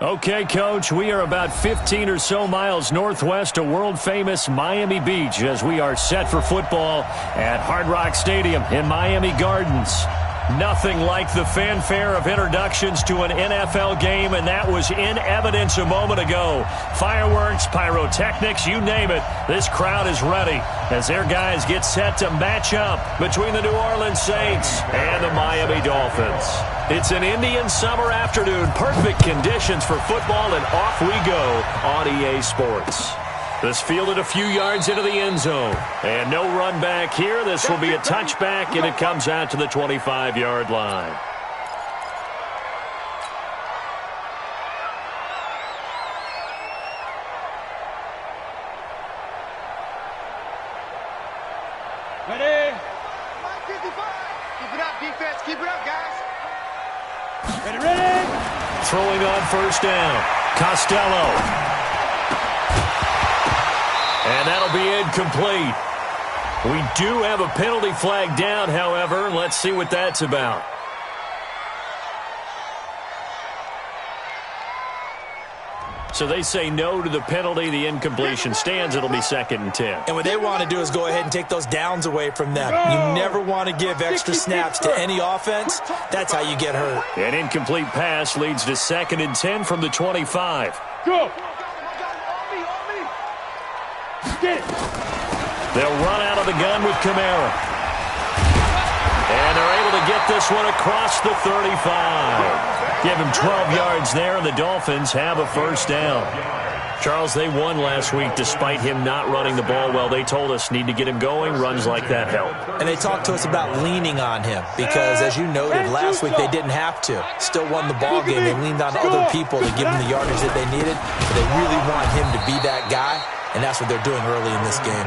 Okay, Coach, we are about 15 or so miles northwest of world-famous Miami Beach as we are set for football at Hard Rock Stadium in Miami Gardens. Nothing like the fanfare of introductions to an NFL game, and that was in evidence a moment ago. Fireworks, pyrotechnics, you name it. This crowd is ready as their guys get set to match up between the New Orleans Saints and the Miami Dolphins. It's an Indian summer afternoon, perfect conditions for football, and off we go on EA Sports. This fielded a few yards into the end zone. And no run back here. This will be a touchback, and it comes out to the 25-yard line. Ready? 55. Keep it up, defense. Keep it up, guys. Ready, ready. Throwing on first down. Costello. And that'll be incomplete. We do have a penalty flag down, however. Let's see what that's about. So they say no to the penalty. The incompletion stands. It'll be 2nd and 10. And what they want to do is go ahead and take those downs away from them. You never want to give extra snaps to any offense. That's how you get hurt. An incomplete pass leads to 2nd and 10 from the 25. Go. They'll run out of the gun with Kamara. And they're able to get this one across the 35. Give him 12 yards there, and the Dolphins have a first down. Charles, they won last week despite him not running the ball well. They told us need to get him going. Runs like that help. And they talked to us about leaning on him because, as you noted, last week they didn't have to. Still won the ball game. They leaned on other people to give them the yardage that they needed. But they really want him to be that guy, and that's what they're doing early in this game.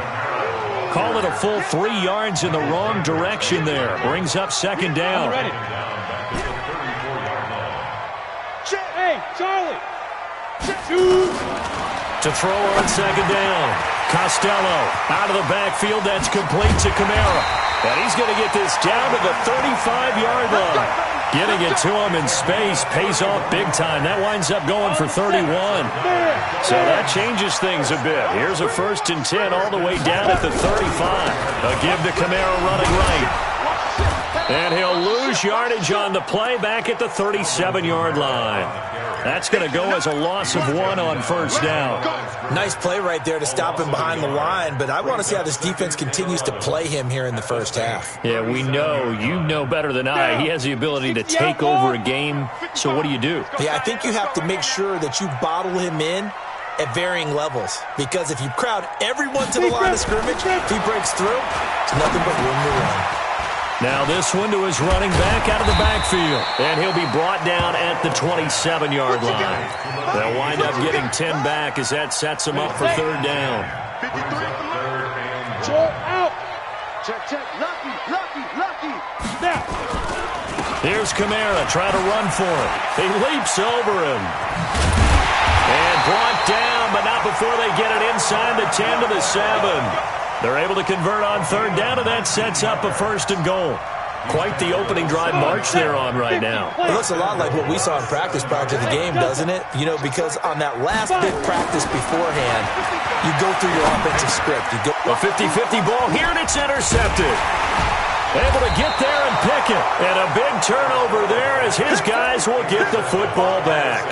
Call it a full 3 yards in the wrong direction there. Brings up 2nd down. Hey, Charlie. To throw on 2nd down. Costello out of the backfield. That's complete to Kamara. And he's going to get this down to the 35-yard line. Getting it to him in space pays off big time. That winds up going for 31. So that changes things a bit. Here's a 1st and 10 all the way down at the 35. A give to Kamara running right. And he'll lose yardage on the play back at the 37-yard line. That's going to go as a loss of 1 on first down. Nice play right there to stop him behind the line, but I want to see how this defense continues to play him here in the first half. Yeah, we know. You know better than I. He has the ability to take over a game, so what do you do? Yeah, I think you have to make sure that you bottle him in at varying levels, because if you crowd everyone to the line of scrimmage, if he breaks through, it's nothing but room to run. Now this one to his running back out of the backfield. And he'll be brought down at the 27-yard line. They'll wind up getting 10 back as that sets them up for 3rd down. 53. Out. Check. Lucky. Snap. Here's Kamara trying to run for it. He leaps over him. And brought down, but not before they get it inside the 10 to the 7. They're able to convert on 3rd down, and that sets up a 1st and goal. Quite the opening drive march they're on right now. It looks a lot like what we saw in practice prior to the game, doesn't it? You know, because on that last big practice beforehand, you go through your offensive script. You go a 50-50 ball here, and it's intercepted. Able to get there and pick it. And a big turnover there as his guys will get the football back.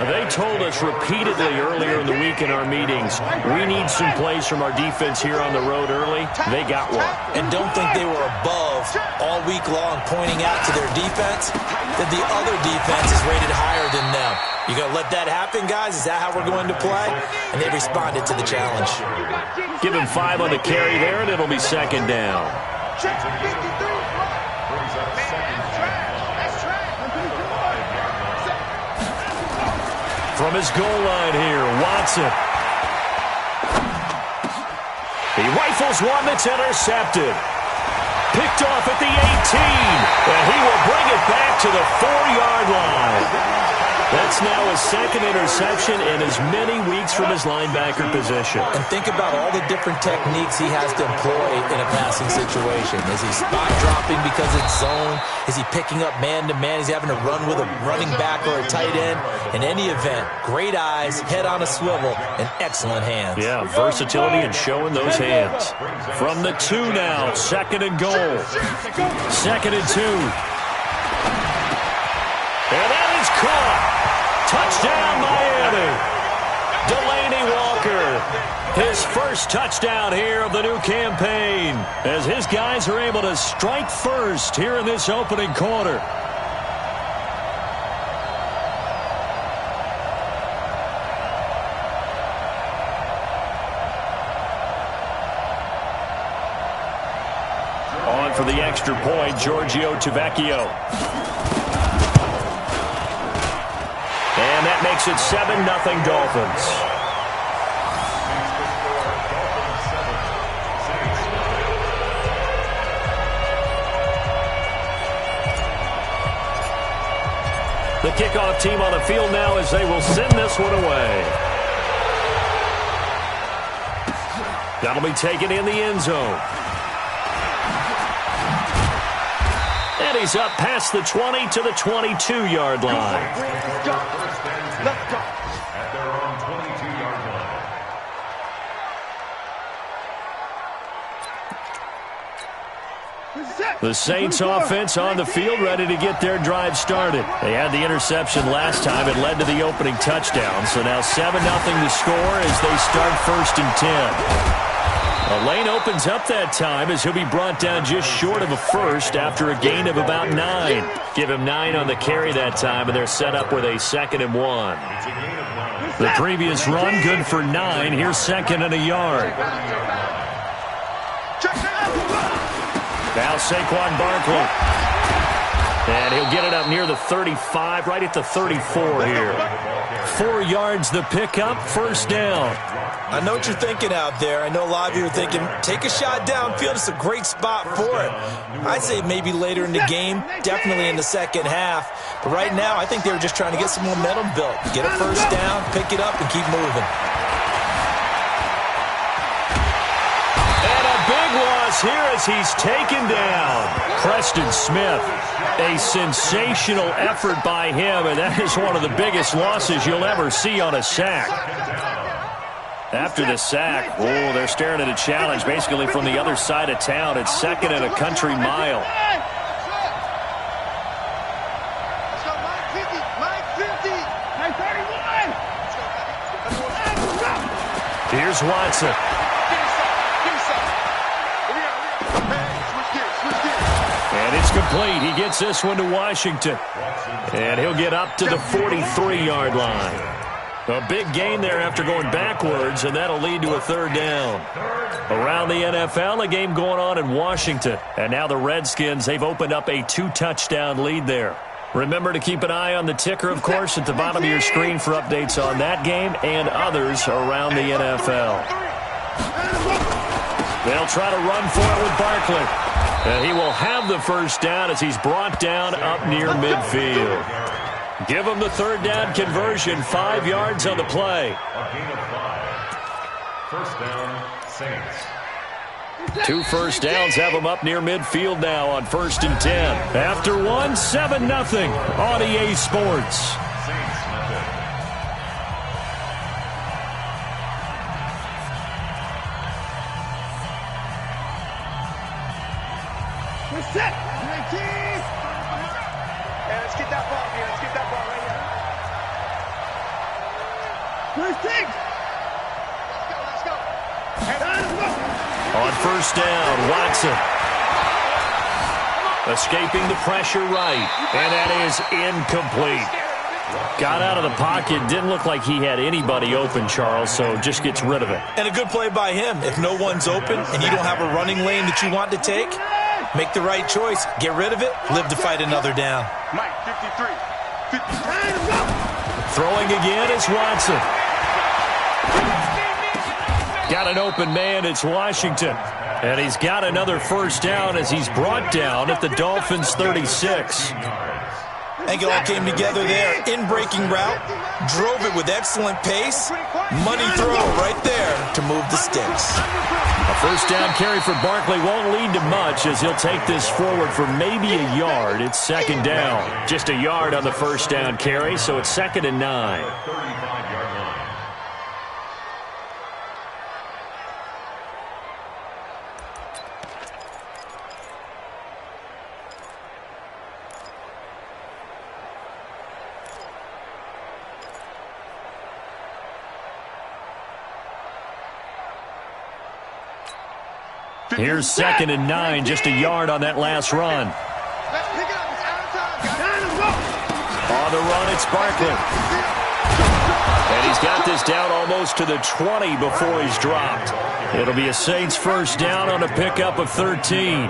They told us repeatedly earlier in the week in our meetings, we need some plays from our defense here on the road early. They got one. And don't think they were above all week long pointing out to their defense that the other defense is rated higher than them. You going to let that happen, guys? Is that how we're going to play? And they responded to the challenge. Give him 5 on the carry there, and it'll be 2nd down. From his goal line here, Watson. He rifles one that's intercepted. Picked off at the 18. And he will bring it back to the 4-yard line. That's now his second interception in as many weeks from his linebacker position. And think about all the different techniques he has to employ in a passing situation. Is he spot dropping because it's zone? Is he picking up man-to-man? Is he having to run with a running back or a tight end? In any event, great eyes, head on a swivel, and excellent hands. Yeah, versatility and showing those hands. From the 2 now, second and goal. Second and 2. And that is caught. Touchdown, Miami. Delaney Walker, his first touchdown here of the new campaign, as his guys are able to strike first here in this opening quarter. On for the extra point, Giorgio Tavecchio. And that makes it 7-0 Dolphins. The kickoff team on the field now as they will send this one away. That'll be taken in the end zone. And he's up past the 20 to the 22-yard line. Let's go. At their own 22-yard line. The Saints offense on the field, ready to get their drive started. They had the interception last time. It led to the opening touchdown. So now 7-0 the score as they start 1st and 10. A lane opens up that time as he'll be brought down just short of a first after a gain of about 9. Give him 9 on the carry that time, and they're set up with a 2nd and 1. The previous run, good for 9. Here's 2nd and a yard. Now Saquon Barkley. And he'll get it up near the 35, right at the 34 here. 4 yards the pickup, 1st down. I know what you're thinking out there. I know a lot of you are thinking, take a shot downfield. It's a great spot for it. I'd say maybe later in the game, definitely in the second half. But right now, I think they were just trying to get some momentum built. Get a 1st down, pick it up, and keep moving. And a big loss here as he's taken down. Preston Smith. A sensational effort by him, and that is one of the biggest losses you'll ever see on a sack. After the sack, they're staring at a challenge basically from the other side of town. It's 2nd and a country mile. Let's go, Mike 50, Mike 50. Mike 31. Here's Watson. Give me some. Hey, switch gears. And it's complete. He gets this one to Washington. And he'll get up to the 43-yard line. A big gain there after going backwards, and that'll lead to a 3rd down. Around the NFL, a game going on in Washington. And now the Redskins, they've opened up a 2-touchdown lead there. Remember to keep an eye on the ticker, of course, at the bottom of your screen for updates on that game and others around the NFL. They'll try to run for it with Barkley. And he will have the 1st down as he's brought down up near midfield. Give him the 3rd down conversion, 5 yards on the play. A gain of 5. 1st down, Saints. 2 first downs have him up near midfield now on 1st and 10. After one, 7-0 on EA Sports. Saints method. We're set. 19. Hey, let's get that ball here. Let's get that ball right here. 16. Let's go. Hey, let's go. On 1st down, Watson. Escaping the pressure right. And that is incomplete. Got out of the pocket. Didn't look like he had anybody open, Charles, so just gets rid of it. And a good play by him. If no one's open and you don't have a running lane that you want to take, make the right choice. Get rid of it. Live to fight another down. Mike, 53. 59. Throwing again is Watson. Got an open man. It's Washington. And he's got another 1st down as he's brought down at the Dolphins' 36. I think it all came together there. In breaking route, drove it with excellent pace. Money throw right there to move the sticks. A first down carry for Barkley won't lead to much as he'll take this forward for maybe a yard. It's second down. Just a yard on the first down carry, so it's 2nd and 9. 35-yard line. Here's 2nd and 9, just a yard on that last run. Let's pick it up. It's out of time. On the run, it's Barkley. And he's got this down almost to the 20 before he's dropped. It'll be a Saints first down on a pickup of 13.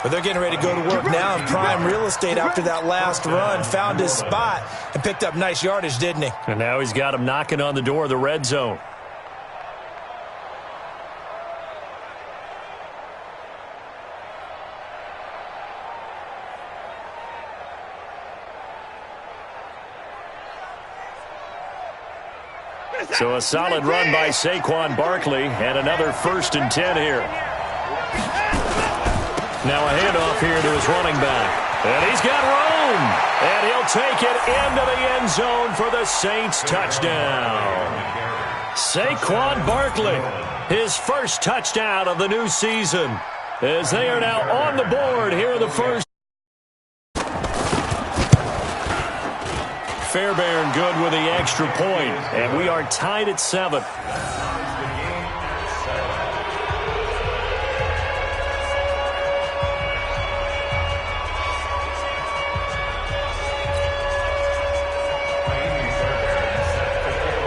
But they're getting ready to go to work now in prime real estate after that last run. Found his spot and picked up nice yardage, didn't he? And now he's got him knocking on the door of the red zone. So a solid run by Saquon Barkley and another 1st and 10 here. Now a handoff here to his running back. And he's got room. And he'll take it into the end zone for the Saints touchdown. Saquon Barkley, his first touchdown of the new season, as they are now on the board here in the first. Fairbairn good with the extra point, and we are tied at 7.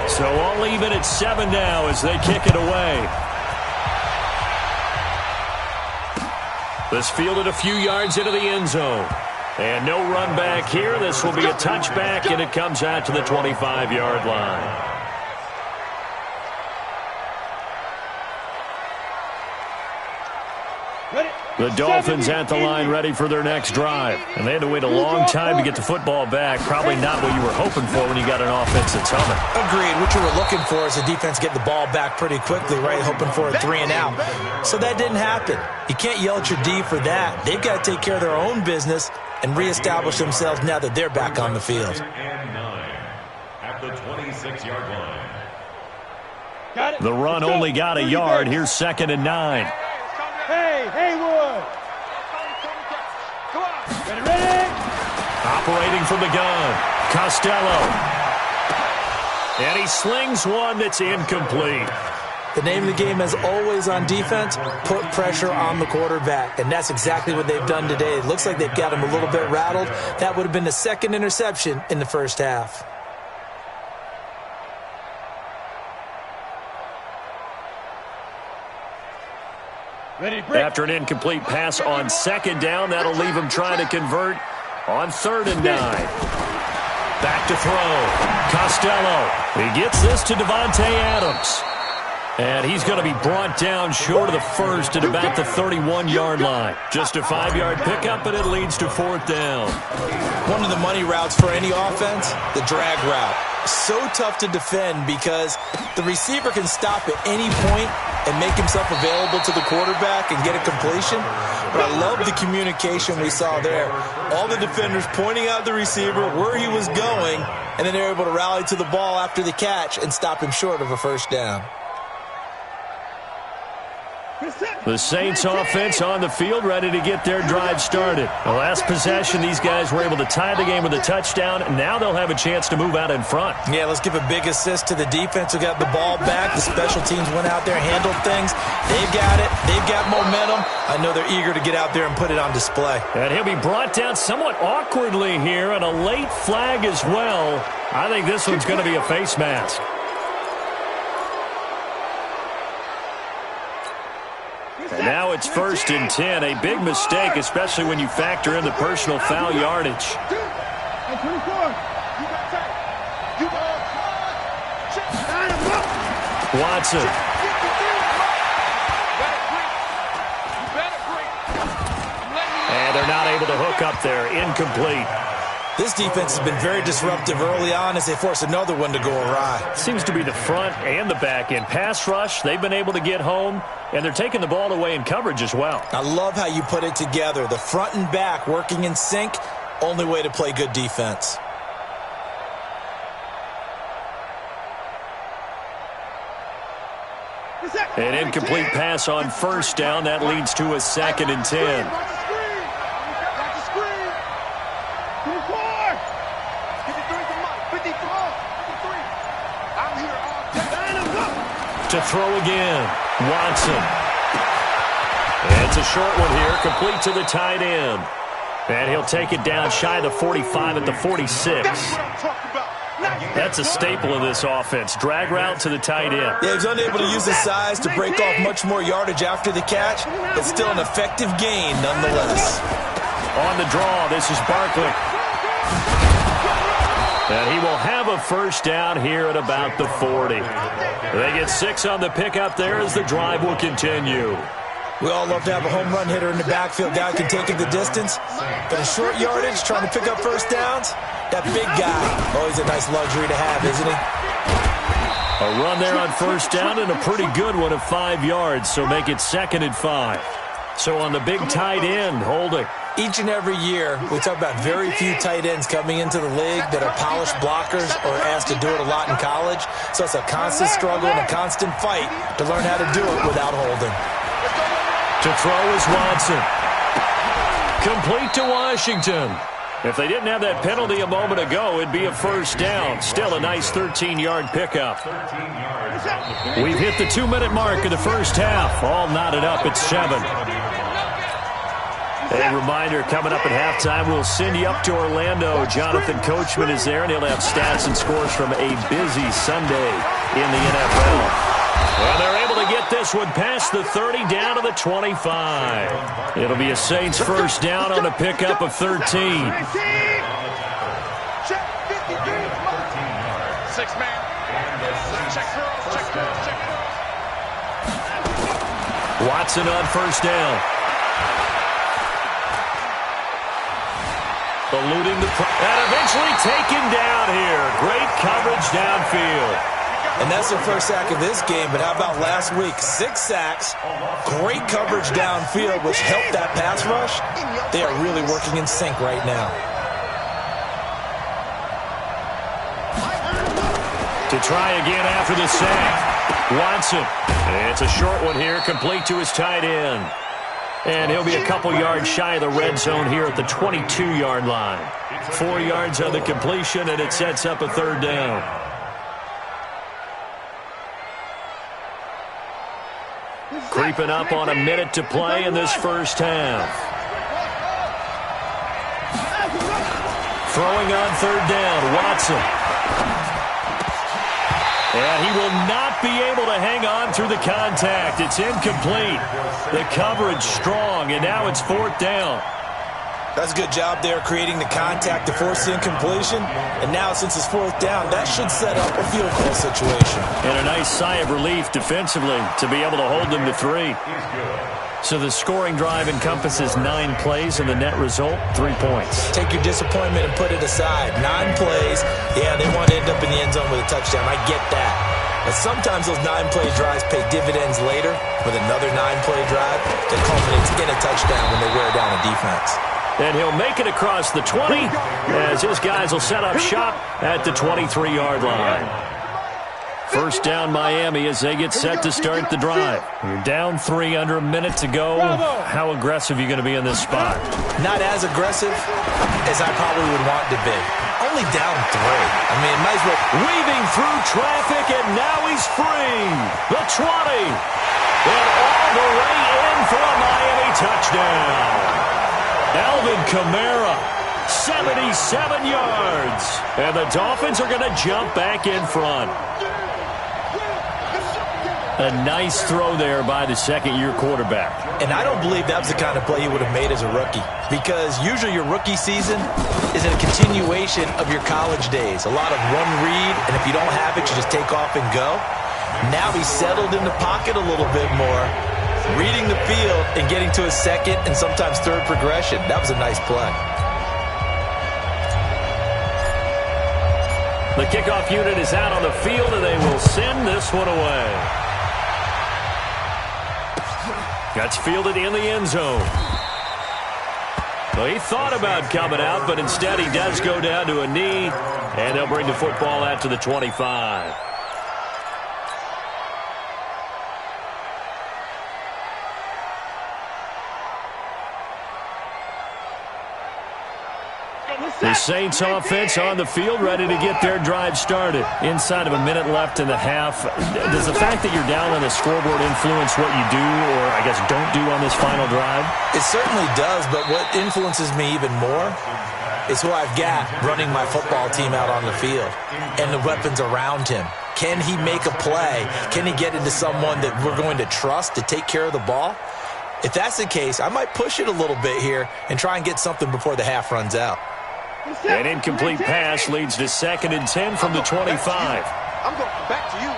So all even at 7 now as they kick it away. This fielded a few yards into the end zone. And no run back here. This will be a touchback, and it comes out to the 25-yard line. The Dolphins at the line ready for their next drive. And they had to wait a long time to get the football back. Probably not what you were hoping for when you got an offense that's humming. Agreed. What you were looking for is the defense getting the ball back pretty quickly, right? Hoping for a 3 and out. So that didn't happen. You can't yell at your D for that. They've got to take care of their own business and reestablish themselves now that they're back on the field. 2nd and 9 at the 26-yard line. The run only got a yard. Here's 2nd and 9. Hey, Haywood. Come on. Ready? Operating from the gun, Costello. And he slings one that's incomplete. The name of the game, as always on defense, put pressure on the quarterback. And that's exactly what they've done today. It looks like they've got him a little bit rattled. That would have been the 2nd interception in the first half. After an incomplete pass on 2nd down, that'll leave him trying to convert on 3rd and 9. Back to throw. Costello. He gets this to Devontae Adams. And he's going to be brought down short of the first at about the 31-yard line. Just a 5-yard pickup, and it leads to 4th down. One of the money routes for any offense, the drag route. So tough to defend because the receiver can stop at any point and make himself available to the quarterback and get a completion. But I love the communication we saw there. All the defenders pointing out the receiver, where he was going, and then they're able to rally to the ball after the catch and stop him short of a first down. The Saints offense on the field ready to get their drive started. The last possession, these guys were able to tie the game with a touchdown. Now they'll have a chance to move out in front. Yeah, let's give a big assist to the defense who got the ball back. The special teams went out there, handled things. They've got it. They've got momentum. I know they're eager to get out there and put it on display. And he'll be brought down somewhat awkwardly here, and a late flag as well. I think this one's going to be a face mask. And now it's 1st and 10. A big mistake, especially when you factor in the personal foul yardage. Watson. And they're not able to hook up there. Incomplete. This defense has been very disruptive early on as they force another one to go awry. Seems to be the front and the back end. Pass rush, they've been able to get home, and they're taking the ball away in coverage as well. I love how you put it together. The front and back working in sync, only way to play good defense. An incomplete pass on first down. That leads to a 2nd and 10. To throw again, Watson. And it's a short one here, complete to the tight end. And he'll take it down shy of the 45 at the 46. That's a staple of this offense. Drag route to the tight end. Yeah, he's unable to use his size to break off much more yardage after the catch. It's still an effective gain nonetheless. On the draw, this is Barkley. And he will have a first down here at about the 40. They get 6 on the pickup there as the drive will continue. We all love to have a home run hitter in the backfield. Guy can take it the distance. But in short yardage, trying to pick up first downs, that big guy, always a nice luxury to have, isn't he? A run there on first down and a pretty good one of 5 yards, so make it 2nd and 5. So on the big tight end, holding. Each and every year, we talk about very few tight ends coming into the league that are polished blockers or asked to do it a lot in college. So it's a constant struggle and a constant fight to learn how to do it without holding. To throw is Watson. Complete to Washington. If they didn't have that penalty a moment ago, it'd be a first down. Still a nice 13-yard pickup. We've hit the 2-minute mark of the first half. All knotted up at 7. A reminder, coming up at halftime, we'll send you up to Orlando. Jonathan Coachman is there, and he'll have stats and scores from a busy Sunday in the NFL. And they're able to get this one past the 30 down to the 25. It'll be a Saints first down on a pickup of 13. 6 man. Check. Watson on first down. Eluding the and eventually taken down here. Great coverage downfield. And that's their first sack of this game, but how about last week? 6 sacks, great coverage downfield, which helped that pass rush. They are really working in sync right now. To try again after the sack, Watson. And it's a short one here, complete to his tight end. And he'll be a couple yards shy of the red zone here at the 22-yard line. 4 yards on the completion, and it sets up a 3rd down. Creeping up on a minute to play in this first half. Throwing on 3rd down, Watson. And he will not be able to hang on through the contact. It's incomplete. The coverage strong, and now it's 4th down. That's a good job there creating the contact to force the incompletion. And now since it's 4th down, that should set up a field goal situation. And a nice sigh of relief defensively to be able to hold them to 3. So the scoring drive encompasses 9 plays, and the net result, 3 points. Take your disappointment and put it aside. 9 plays. Yeah, they want to end up in the end zone with a touchdown. I get that. But sometimes those 9-play drives pay dividends later with another 9-play drive that culminates in a touchdown when they wear down a defense. And he'll make it across the 20 as his guys will set up shop at the 23-yard line. First down Miami as they get set to start the drive. You're down 3 under a minute to go. How aggressive are you going to be in this spot? Not as aggressive as I probably would want to be. Only down 3. I mean, might as well. Weaving through traffic, and now he's free. The 20. And all the way in for a Miami touchdown. Alvin Kamara, 77 yards. And the Dolphins are going to jump back in front. A nice throw there by the second-year quarterback. And I don't believe that was the kind of play he would have made as a rookie, because usually your rookie season is a continuation of your college days. A lot of one read, and if you don't have it, you just take off and go. Now he's settled in the pocket a little bit more, reading the field and getting to his second and sometimes third progression. That was a nice play. The kickoff unit is out on the field, and they will send this one away. That's fielded in the end zone. Well, he thought about coming out, but instead he does go down to a knee, and they'll bring the football out to the 25. The Saints offense on the field, ready to get their drive started. Inside of a minute left in the half. Does the fact that you're down on the scoreboard influence what you do, or I guess don't do on this final drive? It certainly does, but what influences me even more is who I've got running my football team out on the field and the weapons around him. Can he make a play? Can he get into someone that we're going to trust to take care of the ball? If that's the case, I might push it a little bit here and try and get something before the half runs out. An incomplete pass leads to 2nd and 10 from the 25. I'm going back to you.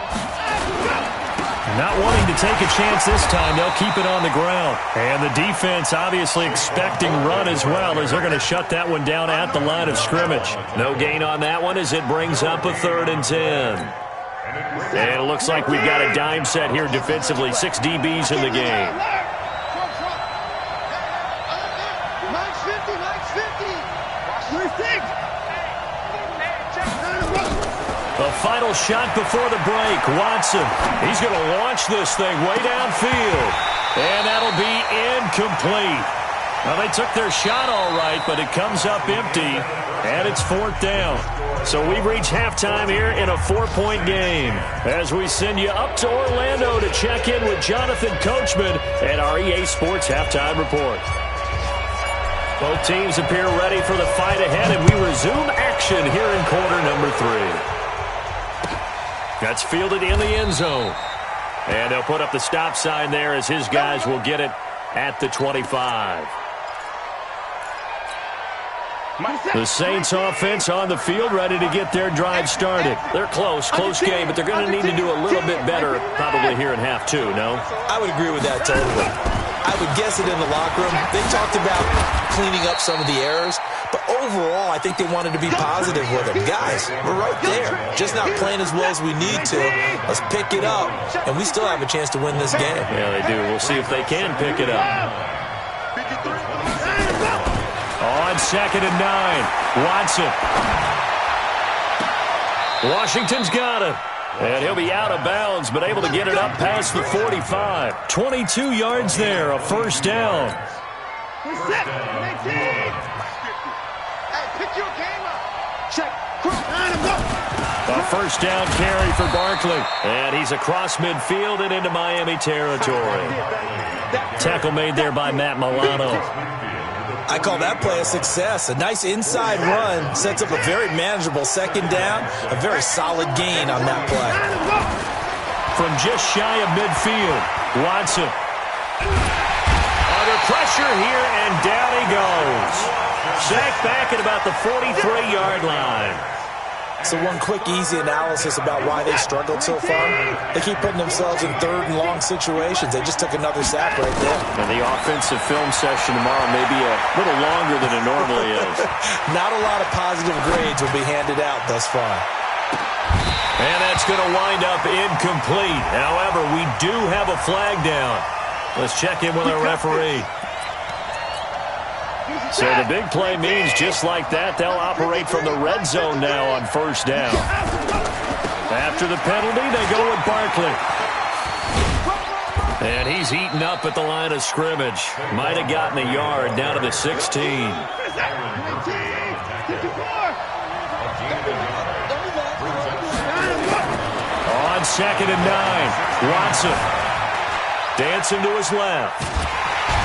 Not wanting to take a chance this time, they'll keep it on the ground. And the defense obviously expecting run as well, as they're going to shut that one down at the line of scrimmage. No gain on that one as it brings up a 3rd and 10. And it looks like we've got a dime set here defensively. 6 DBs in the game. The final shot before the break. Watson, he's going to launch this thing way downfield. And that'll be incomplete. Well, they took their shot all right, but it comes up empty, and it's 4th down. So we've reached halftime here in a 4-point game as we send you up to Orlando to check in with Jonathan Coachman at our EA Sports Halftime Report. Both teams appear ready for the fight ahead, and we resume action here in quarter number 3. That's fielded in the end zone. And they'll put up the stop sign there as his guys will get it at the 25. The Saints offense on the field ready to get their drive started. They're close game, but they're going to need to do a little bit better probably here in half 2, no? I would agree with that totally. I would guess it in the locker room. They talked about cleaning up some of the errors, but overall, I think they wanted to be positive with them. Guys, we're right there. Just not playing as well as we need to. Let's pick it up, and we still have a chance to win this game. Yeah, they do. We'll see if they can pick it up. On 2nd and 9, Watson. Washington's got it. And he'll be out of bounds, but able to get it up past the 45. 22 yards there, a 1st down. A 1st down carry for Barkley. And he's across midfield and into Miami territory. Tackle made there by Matt Milano. I call that play a success. A nice inside run sets up a very manageable 2nd down. A very solid gain on that play. From just shy of midfield, Watson. Under pressure here, and down he goes. Sacked back at about the 43-yard line. So one quick, easy analysis about why they struggled so far. They keep putting themselves in 3rd and long situations. They just took another sack right there. And the offensive film session tomorrow may be a little longer than it normally is. Not a lot of positive grades will be handed out thus far. And that's going to wind up incomplete. However, we do have a flag down. Let's check in with our referee. So the big play means just like that, they'll operate from the red zone now on 1st down. After the penalty, they go with Barkley. And he's eaten up at the line of scrimmage. Might have gotten a yard down to the 16. On 2nd and 9, Watson. Dancing to his left.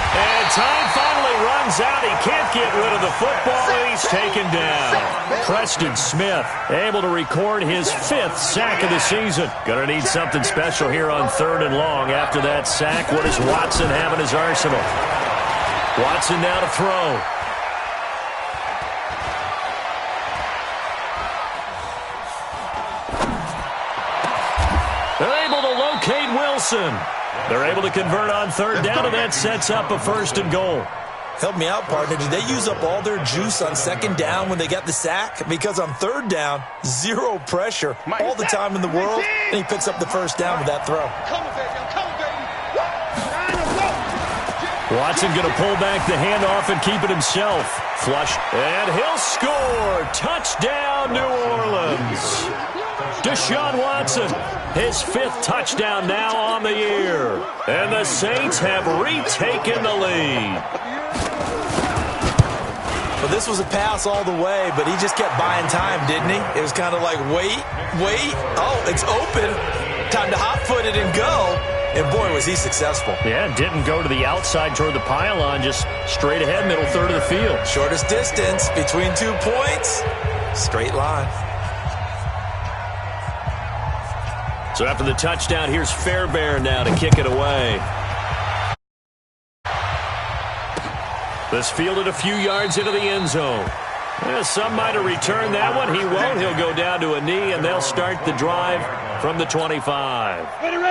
And time finally runs out. He can't get rid of the football, and he's taken down. Preston Smith able to record his 5th sack of the season. Going to need something special here on 3rd and long. After that sack, what does Watson have in his arsenal? Watson now to throw. They're able to locate Wilson. They're able to convert on 3rd down, and that sets up a 1st and goal. Help me out, partner. Did they use up all their juice on second down when they got the sack? Because on third down, zero pressure, all the time in the world, and he picks up the first down with that throw. Watson going to pull back the handoff and keep it himself. Flush, and he'll score. Touchdown, New Orleans. Deshaun Watson, his 5th touchdown now on the year. And the Saints have retaken the lead. Well, this was a pass all the way, but he just kept buying time, didn't he? It was kind of like, wait. Oh, it's open. Time to hot-foot it and go. And, boy, was he successful. Yeah, didn't go to the outside toward the pylon, just straight ahead, middle third of the field. Shortest distance between 2 points. Straight line. So after the touchdown, here's Fairbairn now to kick it away. This fielded a few yards into the end zone. Some might have returned that one. He won't. He'll go down to a knee, and they'll start the drive from the 25.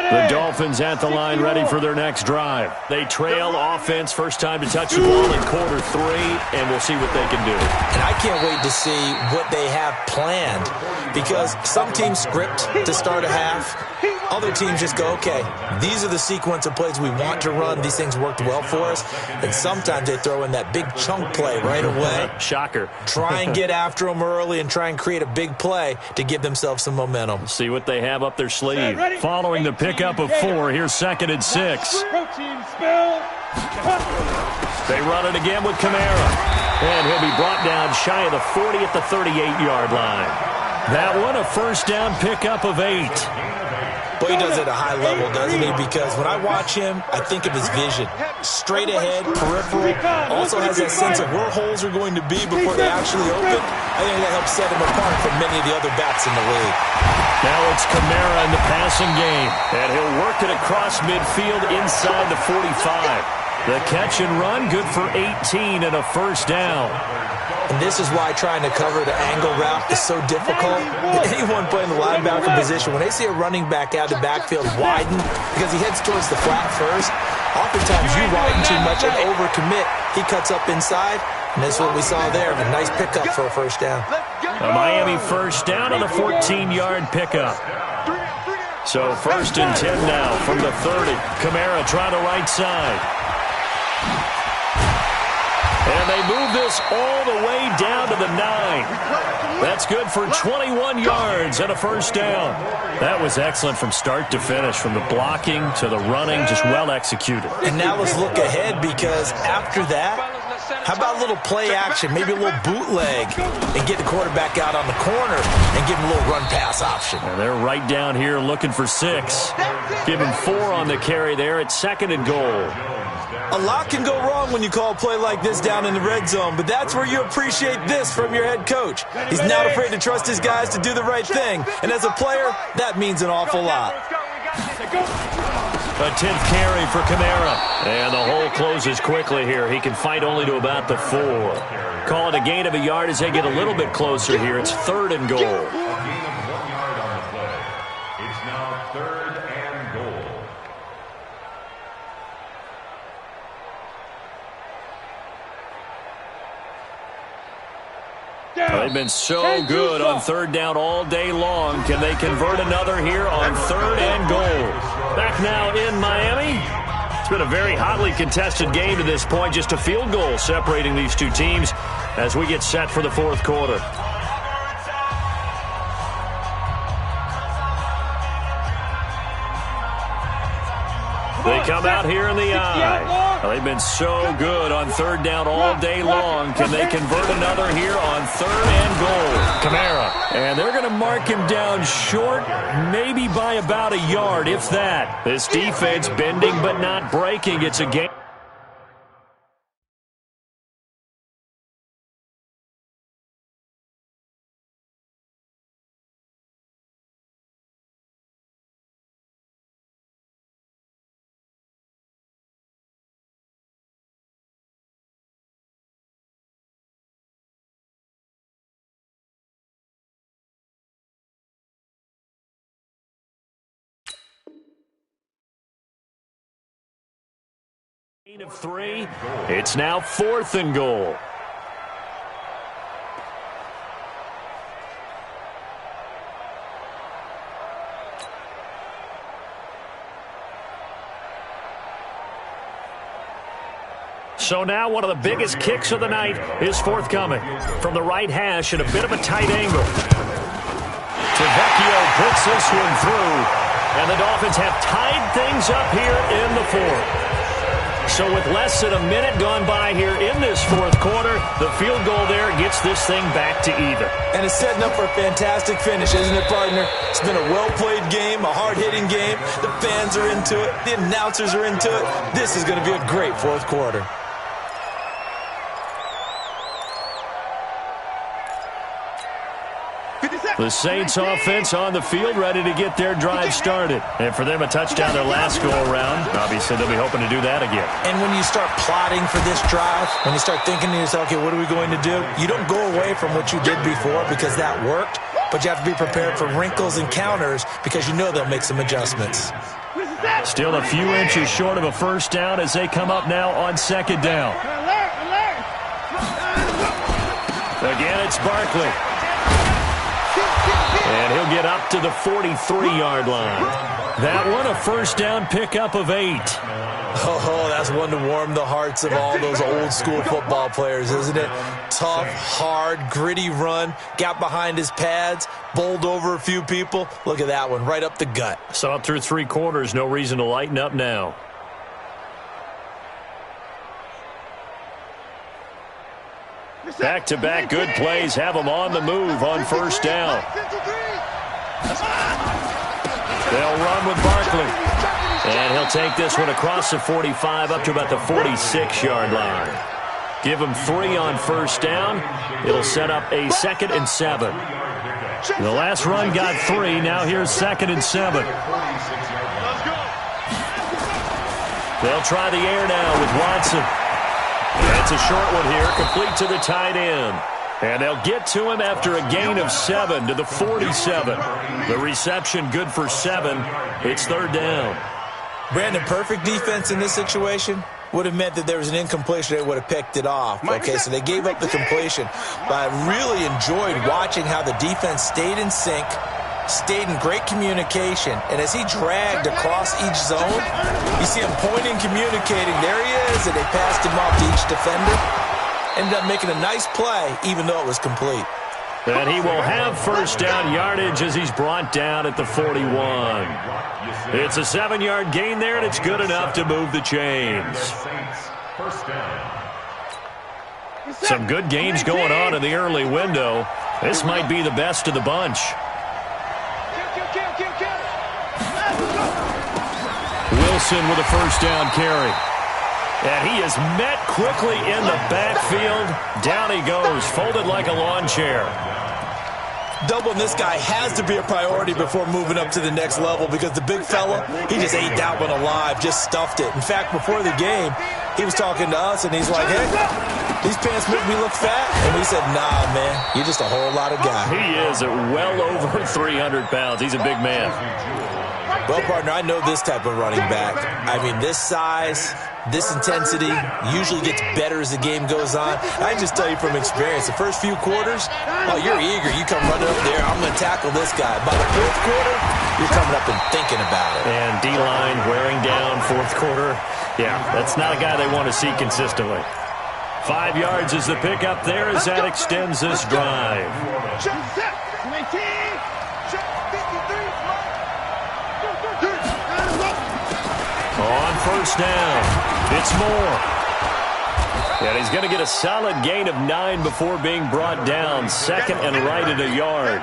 The Dolphins at the line ready for their next drive. They trail offense, first time to touch the ball in quarter 3, and we'll see what they can do. And I can't wait to see what they have planned, because some teams script to start a half. Other teams just go, okay, these are the sequence of plays we want to run. These things worked well for us. And sometimes they throw in that big chunk play right away. Shocker. Try and get after them early and try and create a big play to give themselves some momentum. See what they have up their sleeve. Following the pickup of 4, here's 2nd and 6. They run it again with Kamara. And he'll be brought down shy of the 40 at the 38-yard line. That one, a first down pickup of 8. But he does it at a high level, doesn't he? Because when I watch him, I think of his vision. Straight ahead, peripheral. Also has that sense of where holes are going to be before they actually open. I think that helps set him apart from many of the other backs in the league. Now it's Kamara in the passing game. And he'll work it across midfield inside the 45. The catch and run, good for 18 and a first down. And this is why trying to cover the angle route is so difficult. Anyone playing the linebacker position, when they see a running back out of the backfield widen, because he heads towards the flat first, oftentimes you widen too much and overcommit. He cuts up inside, and that's what we saw there. A nice pickup for a first down. A Miami first down on a 14-yard pickup. So 1st and 10 now from the 30. Kamara trying to right side. And they move this all the way down to the 9. That's good for 21 yards and a first down. That was excellent from start to finish, from the blocking to the running, just well executed. And now let's look ahead, because after that, how about a little play action, maybe a little bootleg, and get the quarterback out on the corner and give him a little run-pass option. And they're right down here looking for 6. Give him 4 on the carry there at 2nd and goal. A lot can go wrong when you call a play like this down in the red zone, but that's where you appreciate this from your head coach. He's not afraid to trust his guys to do the right thing, and as a player, that means an awful lot. A 10th carry for Kamara, and the hole closes quickly here. He can fight only to about the 4. Call it a gain of a yard as they get a little bit closer here. It's 3rd and goal. Gain of 1 yard on the play. It's now 3rd and goal. They've been so good on 3rd down all day long. Can they convert another here on 3rd and goal? Back now in Miami. It's been a very hotly contested game to this point. Just a field goal separating these two teams as we get set for the 4th quarter. They come out here in the eye. They've been so good on 3rd down all day long. Can they convert another here on 3rd and goal? Kamara. And they're going to mark him down short, maybe by about a yard, if that. This defense bending but not breaking. It's a game. Gain of 3. It's now 4th and goal. So now one of the biggest kicks of the night is forthcoming. From the right hash at a bit of a tight angle. Tavecchio puts this one through. And the Dolphins have tied things up here in the 4th. So with less than a minute gone by here in this 4th quarter, the field goal there gets this thing back to even. And it's setting up for a fantastic finish, isn't it, partner? It's been a well-played game, a hard-hitting game. The fans are into it. The announcers are into it. This is going to be a great 4th quarter. The Saints offense on the field, ready to get their drive started. And for them, a touchdown their last go-around. Obviously, they'll be hoping to do that again. And when you start plotting for this drive, when you start thinking to yourself, okay, what are we going to do? You don't go away from what you did before because that worked, but you have to be prepared for wrinkles and counters because you know they'll make some adjustments. Still a few inches short of a first down as they come up now on 2nd down. Again, it's Barkley. And he'll get up to the 43-yard line. That one, a first down pickup of 8. Oh, that's one to warm the hearts of all those old-school football players, isn't it? Tough, hard, gritty run, got behind his pads, bowled over a few people. Look at that one, right up the gut. So up through 3 quarters, no reason to lighten up now. Back-to-back good plays have them on the move on first down. They'll run with Barkley. And he'll take this one across the 45 up to about the 46-yard line. Give him 3 on first down. It'll set up a 2nd and 7. The last run got 3. Now here's 2nd and 7. They'll try the air now with Watson. That's a short one here, complete to the tight end. And they'll get to him after a gain of 7 to the 47. The reception good for 7. It's 3rd down. Brandon, perfect defense in this situation would have meant that there was an incompletion. They would have picked it off. Okay, so they gave up the completion. But I really enjoyed watching how the defense stayed in sync, stayed in great communication, and as he dragged across each zone, you see him pointing, communicating. There he is, and they passed him off to each defender. Ended up making a nice play, even though it was complete. And he will have first down yardage as he's brought down at the 41. It's a 7-yard gain there, and it's good enough to move the chains. Some good games going on in the early window. This might be the best of the bunch. Wilson with a first down carry. And he is met quickly in the backfield. Down he goes, folded like a lawn chair. Doubling this guy has to be a priority before moving up to the next level because the big fella, he just ate that one alive, just stuffed it. In fact, before the game, he was talking to us, and he's like, hey, these pants make me look fat. And we said, nah, man, you're just a whole lot of guy. He is at well over 300 pounds. He's a big man. Well, partner, I know this type of running back. I mean, this size, this intensity usually gets better as the game goes on. I can just tell you from experience, the first few quarters, oh, you're eager. You come running up there, I'm going to tackle this guy. By the 4th quarter, you're coming up and thinking about it. And D-line wearing down 4th quarter. Yeah, that's not a guy they want to see consistently. 5 yards is the pickup there as that extends this drive. On first down, it's Moore. And he's going to get a solid gain of 9 before being brought down. 2nd and right at a yard.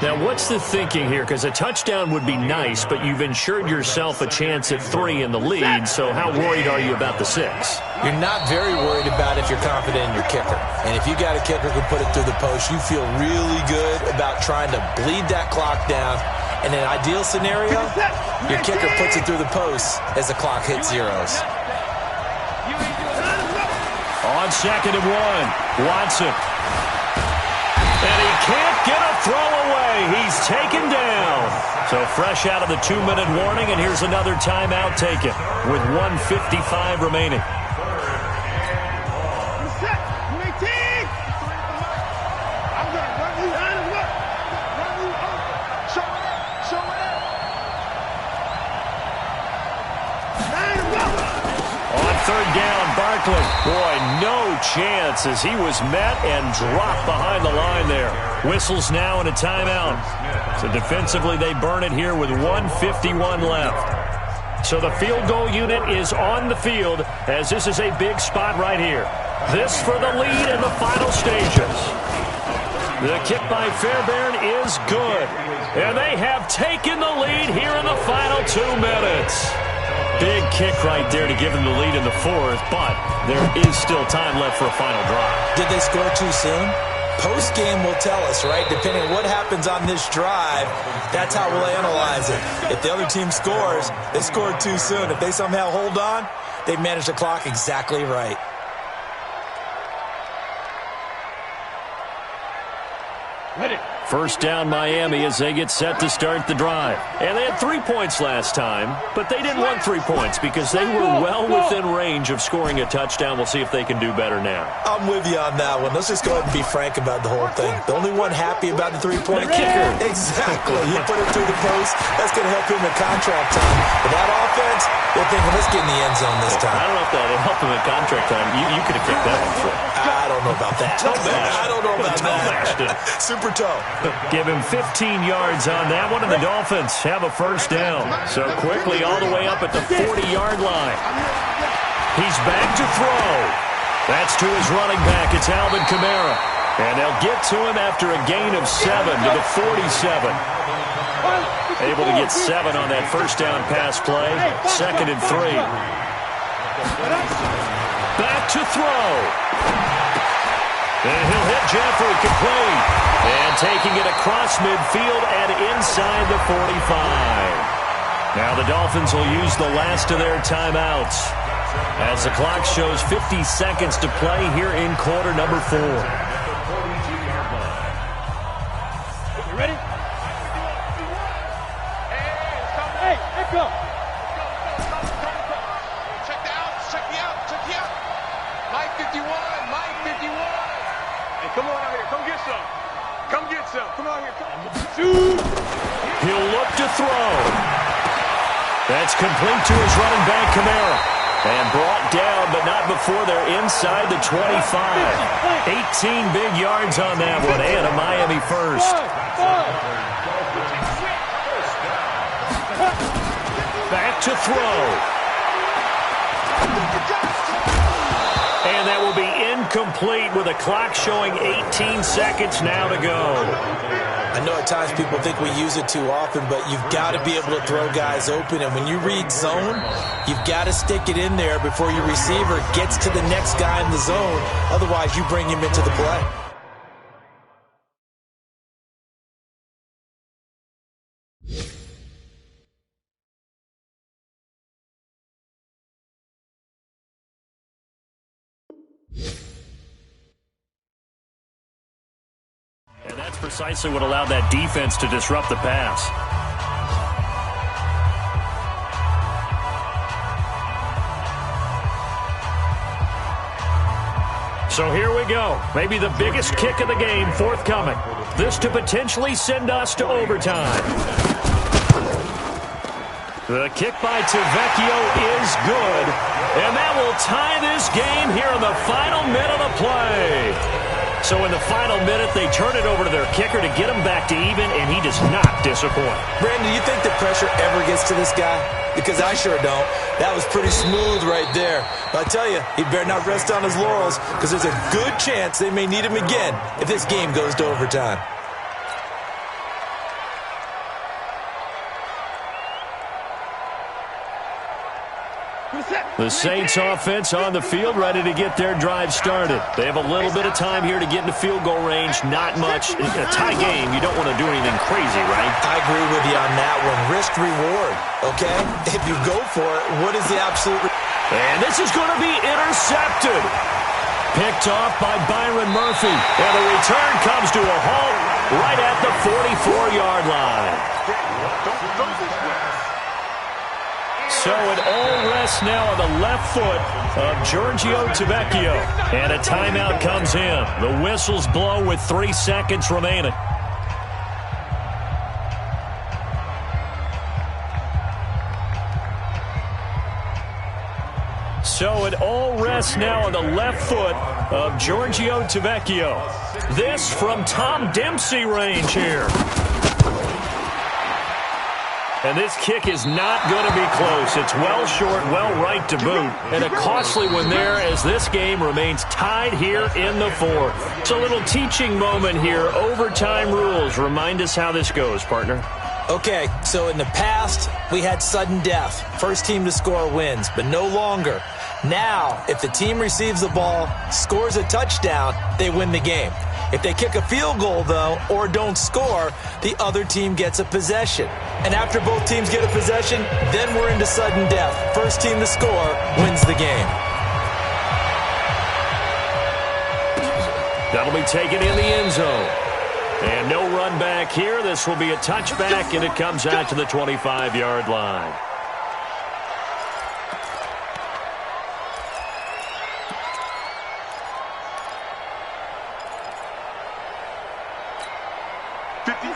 Now, what's the thinking here? Because a touchdown would be nice, but you've ensured yourself a chance at 3 in the lead, so how worried are you about the 6? You're not very worried about if you're confident in your kicker. And if you got a kicker who can put it through the post, you feel really good about trying to bleed that clock down. In an ideal scenario, your kicker puts it through the post as the clock hits zeros. On 2nd and 1, Watson. And he can't get a throw away. He's taken down. So fresh out of the 2-minute warning, and here's another timeout taken with 1:55 remaining. Third down, Barkley. Boy, no chance as he was met and dropped behind the line there. Whistles now and a timeout. So defensively, they burn it here with 1:51 left. So the field goal unit is on the field as this is a big spot right here. This for the lead in the final stages. The kick by Fairbairn is good. And they have taken the lead here in the final 2 minutes. Big kick right there to give them the lead in the fourth, but there is still time left for a final drive. Did they score too soon? Post-game will tell us, right? Depending on what happens on this drive, that's how we'll analyze it. If the other team scores, they scored too soon. If they somehow hold on, they managed the clock exactly right. Ready. First down, Miami, as they get set to start the drive. And they had 3 points last time, but they didn't want 3 points because they were well within range of scoring a touchdown. We'll see if they can do better now. I'm with you on that one. Let's just go ahead and be frank about the whole thing. The only one happy about the three-point kicker. Exactly. He put it through the post. That's going to help him in contract time. But that offense, they're thinking, let's get in the end zone this time. I don't know if that helped him in contract time. You could have kicked that one for him. I don't know about that. I don't know about that. Super toe. Give him 15 yards on that one, and the Dolphins have a first down. So quickly all the way up at the 40-yard line. He's back to throw. That's to his running back. It's Alvin Kamara. And they'll get to him after a gain of 7 to the 47. Able to get 7 on that first down pass play. 2nd and 3. Back to throw. And he'll hit Jeffrey complete. And taking it across midfield and inside the 45. Now the Dolphins will use the last of their timeouts as the clock shows 50 seconds to play here in quarter number 4. You ready? Hey, go. Check the outs, check the out, check the out. Mike 51, Mike 51. Hey, come on out here, come get some. Come get some. Come on here. Shoot. He'll look to throw. That's complete to his running back, Kamara. And brought down, but not before they're inside the 25. 18 big yards on that one, and a Miami first. Back to throw. And that will be incomplete with a clock showing 18 seconds now to go. I know at times people think we use it too often, but you've got to be able to throw guys open. And when you read zone, you've got to stick it in there before your receiver gets to the next guy in the zone. Otherwise, you bring him into the play. And that's precisely what allowed that defense to disrupt the pass. So here we go. Maybe the biggest kick of the game forthcoming. This to potentially send us to overtime. The kick by Tavecchio is good. And that will tie this game here in the final minute of play. So in the final minute, they turn it over to their kicker to get him back to even, and he does not disappoint. Brandon, do you think the pressure ever gets to this guy? Because I sure don't. That was pretty smooth right there. But I tell you, he better not rest on his laurels, because there's a good chance they may need him again if this game goes to overtime. The Saints offense on the field, ready to get their drive started. They have a little bit of time here to get into field goal range. Not much. In a tie game, you don't want to do anything crazy, right? I agree with you on that one. Risk reward, okay? If you go for it, what is the absolute... And this is going to be intercepted. picked off by Byron Murphy. And the return comes to a halt right at the 44-yard line. So it all rests now on the left foot of Giorgio Tavecchio. And a timeout comes in. The whistles blow with 3 seconds remaining. So it all rests now on the left foot of Giorgio Tavecchio. This from Tom Dempsey range here. And this kick is not going to be close. It's well short, well right to boot. And a costly one there as this game remains tied here in the fourth. It's a little teaching moment here. Overtime rules. Remind us how this goes, partner. Okay, so in the past, we had sudden death. First team to score wins, but no longer. Now, if the team receives the ball, scores a touchdown, they win the game. If they kick a field goal, though, or don't score, the other team gets a possession. And after both teams get a possession, then we're into sudden death. First team to score wins the game. That'll be taken in the end zone. And no run back here. This will be a touchback, and it comes out to the 25-yard line.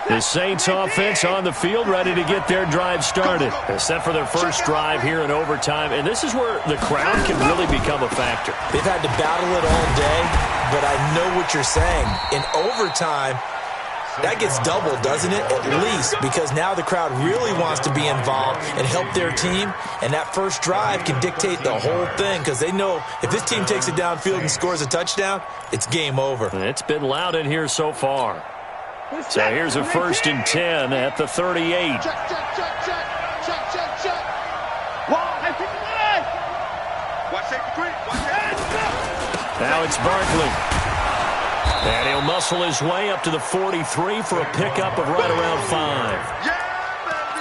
The Saints offense on the field, ready to get their drive started. Set for their first drive here in overtime. And this is where the crowd can really become a factor. They've had to battle it all day, but I know what you're saying. In overtime, that gets doubled, doesn't it? At least, because now the crowd really wants to be involved and help their team. And that first drive can dictate the whole thing because they know if this team takes it downfield and scores a touchdown, it's game over. It's been loud in here so far. So here's a 1st and 10 at the 38. Check. Now it's Barkley. And he'll muscle his way up to the 43 for a pickup of right around 5.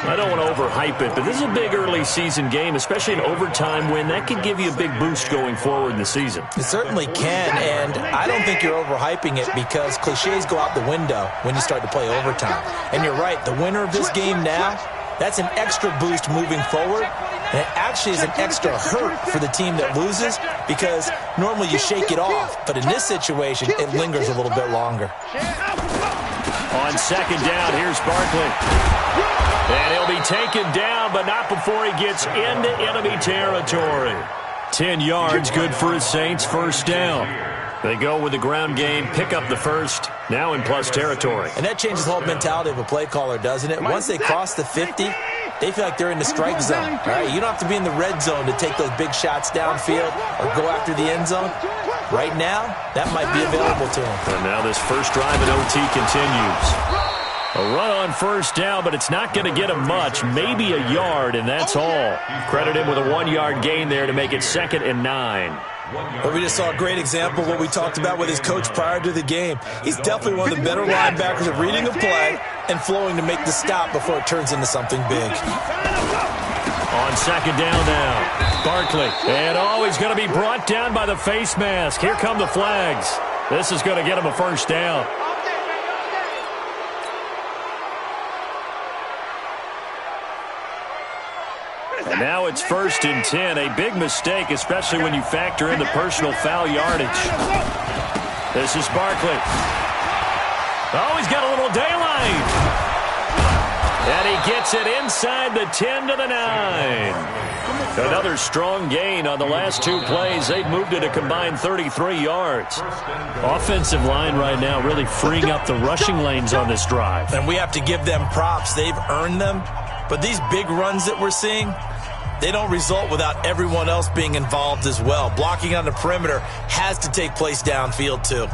I don't want to overhype it, but this is a big early season game, especially an overtime win. That could give you a big boost going forward in the season. It certainly can, and I don't think you're overhyping it because cliches go out the window when you start to play overtime. And you're right, the winner of this game now, that's an extra boost moving forward, and it actually is an extra hurt for the team that loses because normally you shake it off, but in this situation, it lingers a little bit longer. On second down, here's Barkley. And he'll be taken down, but not before he gets into enemy territory. 10 yards, good for his Saints, first down. They go with the ground game, pick up the first, now in plus territory. And that changes the whole mentality of a play caller, doesn't it? Once they cross the 50, they feel like they're in the strike zone. All right? You don't have to be in the red zone to take those big shots downfield or go after the end zone. Right now, that might be available to them. And now this first drive in OT continues. A run on first down, but it's not going to get him much, maybe a yard, and that's all. Credit him with a 1-yard gain there to make it 2nd and 9. But we just saw a great example of what we talked about with his coach prior to the game. He's definitely one of the better linebackers at reading a play and flowing to make the stop before it turns into something big. On second down now, Barkley. And he's going to be brought down by the face mask. Here come the flags. This is going to get him a first down. And now it's 1st and 10. A big mistake, especially when you factor in the personal foul yardage. This is Barkley. Oh, he's got a little daylight. And he gets it inside the 10 to the 9. Another strong gain on the last 2 plays. They've moved it a combined 33 yards. Offensive line right now really freeing up the rushing lanes on this drive. And we have to give them props. They've earned them. But these big runs that we're seeing, they don't result without everyone else being involved as well. Blocking on the perimeter has to take place downfield too.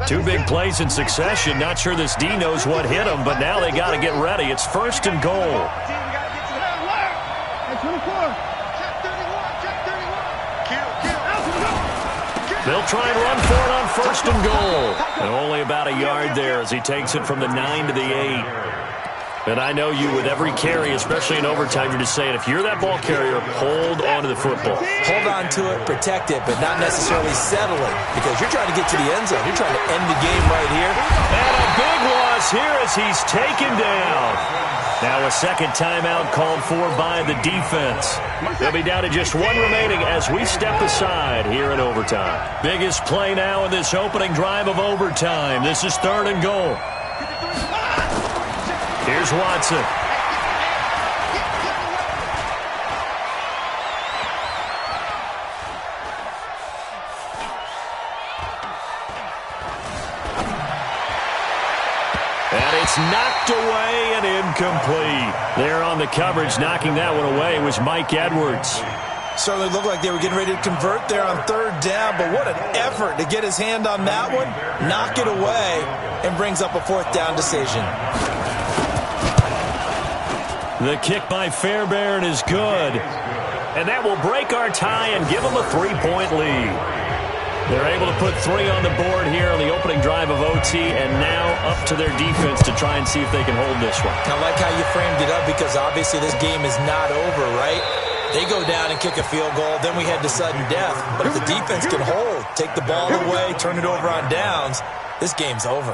2 big plays in succession. Not sure this D knows what hit him, but now they got to get ready. It's 1st and goal. They'll try and run for it on 1st and goal. And only about a yard there as he takes it from the 9 to the 8. And I know you with every carry, especially in overtime, you're just saying, if you're that ball carrier, hold on to the football. Hold on to it, protect it, but not necessarily settle it, because you're trying to get to the end zone. You're trying to end the game right here. And a big loss here as he's taken down. Now a second timeout called for by the defense. They'll be down to just one remaining as we step aside here in overtime. Biggest play now in this opening drive of overtime. This is 3rd and goal. Here's Watson. And it's knocked away and incomplete. There on the coverage, knocking that one away was Mike Edwards. Certainly looked like they were getting ready to convert there on 3rd down, but what an effort to get his hand on that one, knock it away, and brings up a 4th down decision. The kick by Fairbairn is good. And that will break our tie and give them a 3-point lead. They're able to put 3 on the board here on the opening drive of OT, and now up to their defense to try and see if they can hold this one. I like how you framed it up, because obviously this game is not over, right? They go down and kick a field goal, then we head to sudden death. But if the defense can hold, take the ball away, turn it over on downs, this game's over.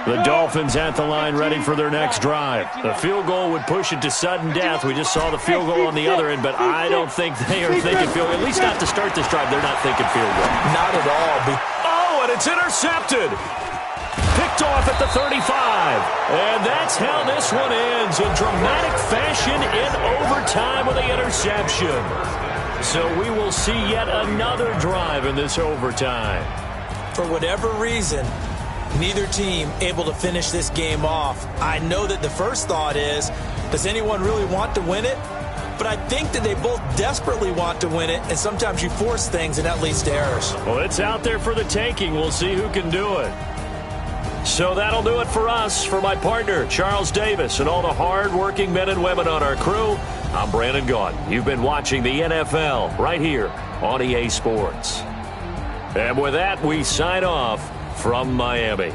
The Dolphins at the line ready for their next drive. The field goal would push it to sudden death. We just saw the field goal on the other end, but I don't think they are thinking field goal. At least not to start this drive. They're not thinking field goal. Not at all. Oh, and it's intercepted. Picked off at the 35. And that's how this one ends, in dramatic fashion in overtime with the interception. So we will see yet another drive in this overtime. For whatever reason, neither team able to finish this game off. I know that the first thought is, does anyone really want to win it? But I think that they both desperately want to win it, and sometimes you force things, and that leads to errors. Well, it's out there for the taking. We'll see who can do it. So that'll do it for us. For my partner, Charles Davis, and all the hard-working men and women on our crew, I'm Brandon Gaudin. You've been watching the NFL right here on EA Sports. And with that, we sign off from Miami.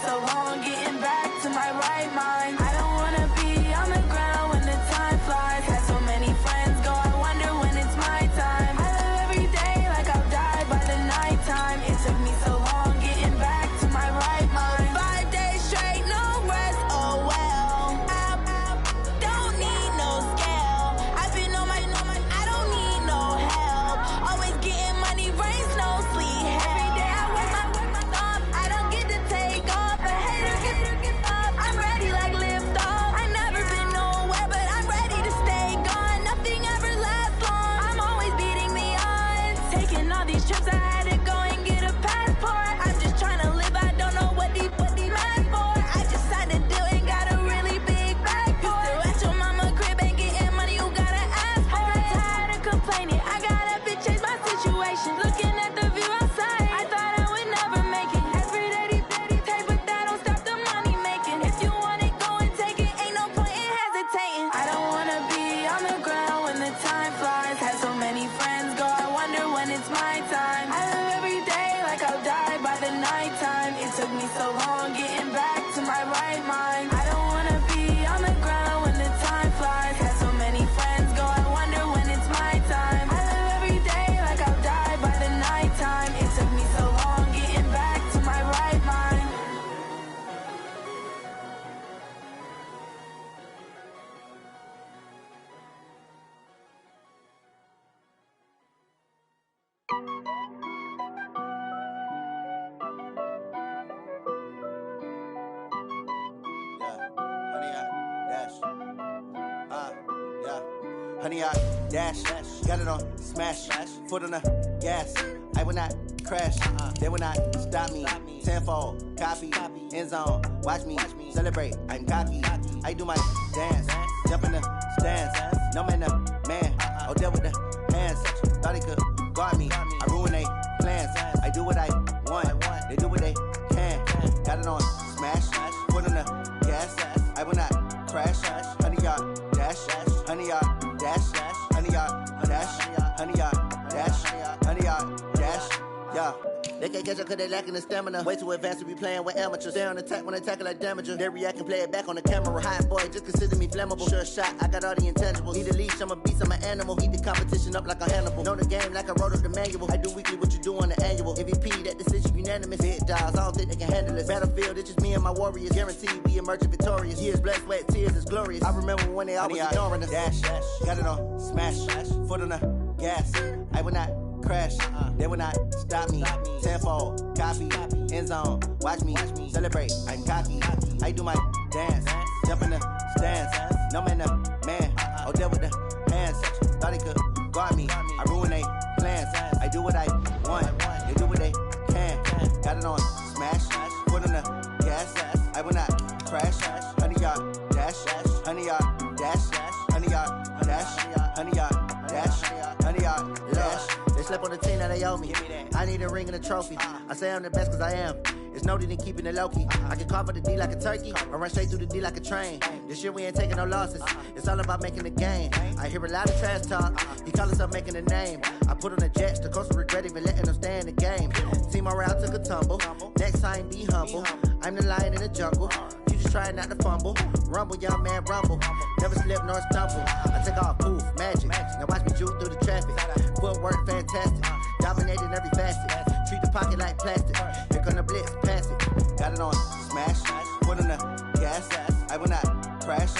so long getting back to my right mind. I don't wanna be on the ground when the time flies. Had so many friends go, I wonder when it's my time. I live every day like I'll die by the nighttime. It took me so long getting back to my right mind. 5 days straight, no rest, oh well. I don't need no scale. I've been on my, I don't need no help. Always getting money, rain, snow, sleet, every day I work my thumb. I don't get to take off. A hater gets up. I'm ready like lift off. I've never been nowhere, but I'm ready to stay gone. Nothing ever lasts long. I'm always beating the odds. Taking all these trips, I had to go and get a passport. I'm just trying to live. I don't know what these mad for. I just signed a deal and got a really big bag for it. Still at your mama crib and getting money, you gotta ask for it. I'm tired of complaining. I gotta bitch change my situation. Looking at the view outside, I thought I would never make it. Every day they take, but that don't stop the money making. If you want it, go and take it. Ain't no point in hesitating. I don't wanna be on the ground when the time flies. Had so many friends go, I wonder when it's my time. I live every day like I'll die by the nighttime. It took me so long getting back to my right mind. I don't wanna be on the ground when the time flies. Had so many friends go, I wonder when it's my time. I live every day like I'll die by the nighttime. It took me so long getting back to my right mind. Honey, I dash, got it on smash, foot on the gas. I will not crash, they will not stop me. Tenfold, copy, end zone, watch me celebrate. I'm cocky, I do my dance, jump in the stands. No man, man, oh deal with the hands. Thought he could guard me, I ruin they plans. I do what I want, they do what they can. Got it on smash, foot on the gas. I will not crash, honey, y'all dash, honey, y'all dash, honey, y'all dash, honey, y'all dash, honey, y'all dash, yeah. They can't catch up cause they lacking the stamina. Way too advanced to be playing with amateurs. Stay on attack when they tackle like damager. They react and play it back on the camera. Hot boy, just consider me flammable. Sure shot, I got all the intangibles. Need a leash, I'm a beast, I'm an animal. Eat the competition up like a Hannibal. Know the game like I wrote up the manual. I do weekly what you do on the annual. MVP, that decision unanimous. Big dogs, I don't think they can handle it. Battlefield, it's just me and my warriors. Guaranteed we emerge victorious. Years, blood, sweat, tears, it's glorious. I remember when they always ignoring us. Dash, got it on smash, foot on the gas. I will not crash, they will not stop me. Tenfold, copy, end zone, watch me celebrate. I'm cocky, I do my dance, jump in the stands. No man, man, oh deal with the hands. Thought he could guard me, I ruin they plans. I do what I want, they do what they can. Got it on smash, foot on the gas. I will not crash, honey, y'all dash, honey, y'all dash, honey, y'all dash, honey, y'all dash, honey, y'all dash. They slept on the team that they owe me. I need a ring and a trophy. I say I'm the best cause I am. It's no need in keeping it low-key. I can carve up the D like a turkey or run straight through the D like a train. This year we ain't taking no losses. It's all about making the game. I hear a lot of trash talk. He call himself making a name. I put on the Jets. The coach will regret even letting them stay in the game. Team morale took a tumble. Next time be humble. I'm the lion in the jungle. You just try not to fumble. Rumble, young man, rumble. Never slip nor stumble. I take off, poof, magic. Now watch me juke through the traffic. Footwork fantastic. Dominating every facet. Treat the pocket like plastic. Here come the blitz, pass it. Got it on smash. Foot on the gas. I will not crash.